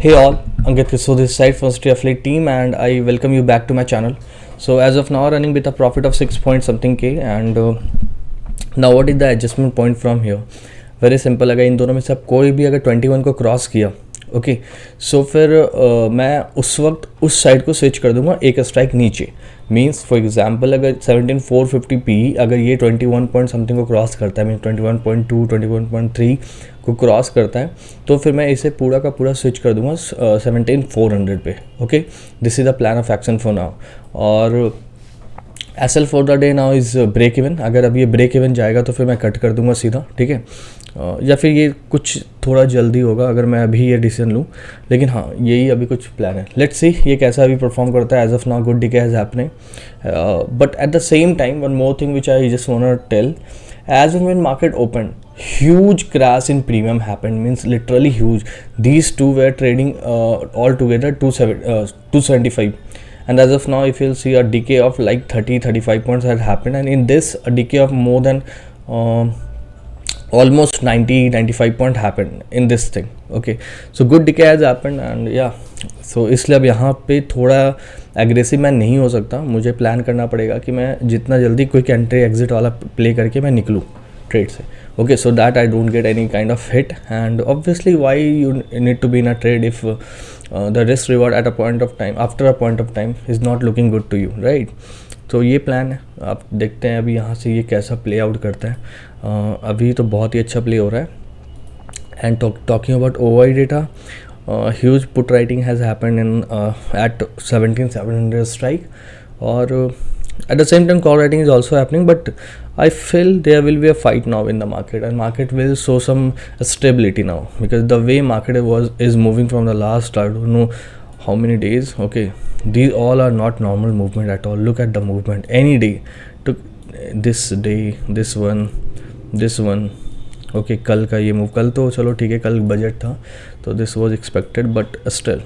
Hey all, Ankit Kisso this side from City Affiliate team and I welcome you back to my channel. So as of now running with a profit of 6 point something K and now what is the adjustment point from here? Very simple. अगर इन दोनों में से आप कोई भी अगर 21 को cross किया ओके सो फिर मैं उस वक्त उस साइड को स्विच कर दूंगा एक स्ट्राइक नीचे. मींस फॉर एग्जांपल अगर 17450 पी अगर ये 21 पॉइंट समथिंग को क्रॉस करता है मीन 21.2 21.3 को क्रॉस करता है तो फिर मैं इसे पूरा का पूरा स्विच कर दूंगा 17400 पे. Okay this is the plan of action for now. और S L for the day now is break even. अगर अब ये ब्रेक इवन जाएगा तो फिर मैं कट कर दूंगा सीधा. ठीक है या फिर ये कुछ थोड़ा जल्दी होगा अगर मैं अभी ये डिसीजन लूँ. लेकिन हाँ यही अभी कुछ प्लान है. लेट्स सी ये कैसा अभी परफॉर्म करता है. As of now good decay has happening but at the same time one more thing which I just want to tell. As and when market opened, huge crash in premium happened, means literally huge. These two were trading all together 275 and as of now if you'll see a decay of like 30-35 points had happened and in this a decay of more than almost 90-95 point happened in this thing. Okay so good decay has happened and yeah so इसलिए अब यहाँ पे थोड़ा aggressive मैं नहीं हो सकता. मुझे प्लान करना पड़ेगा कि मैं जितना जल्दी क्विक एंट्री एग्जिट वाला प्ले करके मैं निकलूँ ट्रेड से. Okay so that I don't get any kind of hit and obviously why you need to be in a trade if the risk reward at a point of time after a point of time is not looking good to you right. तो ये plan है. आप देखते हैं अभी यहाँ से ये कैसा प्ले आउट करता है. अभी तो बहुत ही अच्छा प्ले हो रहा है. And talking about ओवाई data huge put writing has happened in at 17700 strike or at the same time call writing is also happening but I feel there will be a fight now in the market and market will show some stability now because the way market is moving from the last I don't know how many days. Okay these all are not normal movement at all. Look at the movement any day to this day this one okay कल का ये move कल तो चलो ठीक है कल budget था तो this was expected but still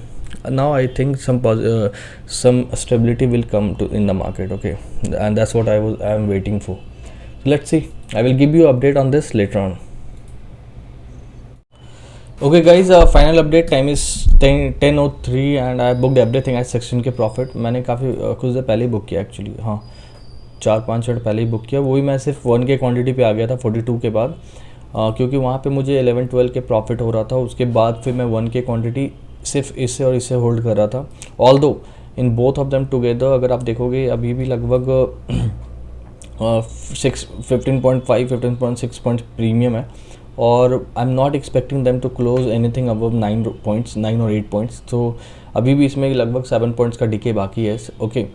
now I think some stability will come to in the market. Okay and that's what I am waiting for. Let's see I will give you update on this later on. Okay guys final update time is 10:03 and I booked everything at section के profit. मैंने काफ़ी कुछ देर पहले ही book किया actually. हाँ 4-5 minute पहले ही book किया. वही मैं सिर्फ 1 के क्वान्टिटी पे आ गया था 42 के बाद क्योंकि वहाँ पे मुझे 11-12 के प्रॉफिट हो रहा था. उसके बाद फिर मैं 1 के क्वांटिटी सिर्फ इससे और इससे होल्ड कर रहा था. Although in both of them together अगर आप देखोगे अभी भी लगभग 15.6 पॉइंट्स प्रीमियम है और I am not expecting them to close anything above 9 और 8 पॉइंट्स. तो अभी भी इसमें लगभग 7 पॉइंट्स का डिके बाकी है. Okay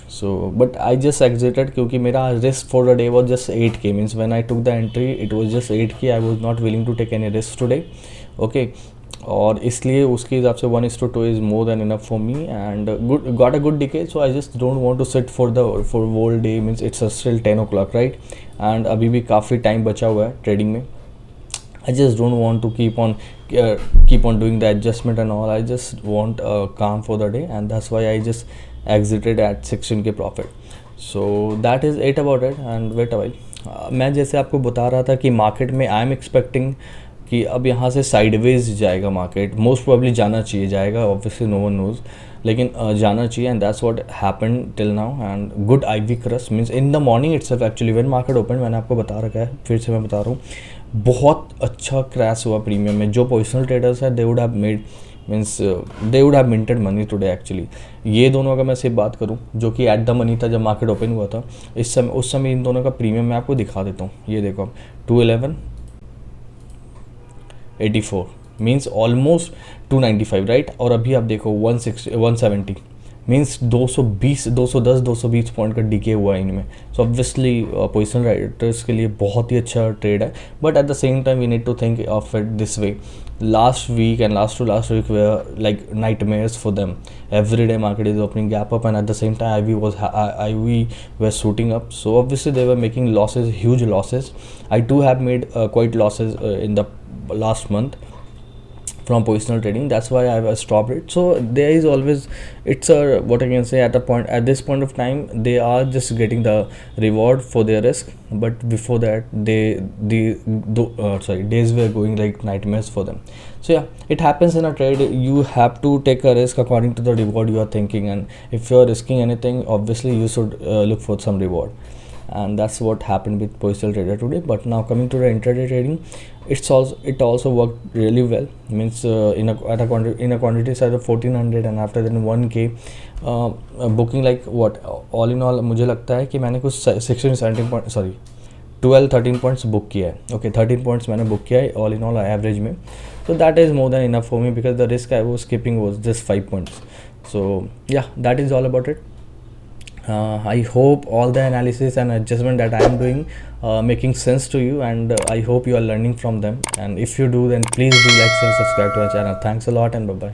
so but I just exited क्योंकि मेरा risk for the day was just 8K means when I took the entry it was just 8K. I was not willing to take any risk today. Okay और इसलिए उसके हिसाब से 1:2 is more than enough for me and good got a good decay. So I just don't want to sit for whole day means it's still 10 o'clock right and अभी भी काफ़ी time बचा हुआ है ट्रेडिंग में. I just don't want to keep on doing the adjustment and all. I just want calm for the day and that's why I just exited at 16K profit. So that is it about it and wait a while. मैं जैसे आपको बता रहा था कि market में I am expecting कि अब यहाँ से साइडवेज जाएगा मार्केट. मोस्ट प्रोबेबली जाना चाहिए जाएगा ऑब्वियसली नो वन नोज लेकिन जाना चाहिए and that's what happened till now. And good IV crush means in the morning itself actually when market open मैंने आपको बता रखा है फिर से मैं बता रहा हूँ बहुत अच्छा क्रैश हुआ प्रीमियम में. जो पोजिशनल ट्रेडर्स है they would have made means they would have minted money today actually. ये दोनों अगर मैं सिर्फ बात करूँ जो कि एट द मनी था जब मार्केट ओपन हुआ था उस समय इन दोनों का प्रीमियम मैं आपको दिखा देता हूँ. ये देखो 211.84 मीन्स ऑलमोस्ट 295 राइट. और अभी आप देखो 170 मीन्स 220 पॉइंट का डिके हुआ है इनमें. सो ऑब्वियसली पोजिशनल राइडर्स के लिए बहुत ही अच्छा ट्रेड है but at the same time we need to think of it this way. Last week and last week were like nightmares for them. Every day market is opening gap up and at the same time IV were shooting up. So obviously they were making losses, huge losses. I too have made quite losses in the last month. from positional trading. That's why I've stopped it. So there is always, it's a, what I can say, at this point of time they are just getting the reward for their risk, but before that days were going like nightmares for them. So yeah, it happens in a trade. You have to take a risk according to the reward you are thinking, and if you are risking anything, obviously you should look for some reward. And that's what happened with positional trader today. But now coming to the intraday trading, it also worked really well. Means in a quantity size of 1400 and after then 1k booking, like what all in all मुझे लगता है कि मैंने कुछ 12-13 points book किया है. Okay 13 points मैंने book किया है ऑल इन ऑल एवरेज में. So that is more than enough for me because the risk I was skipping was just 5 points. So yeah, that is all about it. I hope all the analysis and adjustment that I am doing making sense to you, and I hope you are learning from them. And if you do, then please do like, share, subscribe to our channel. Thanks a lot and bye bye.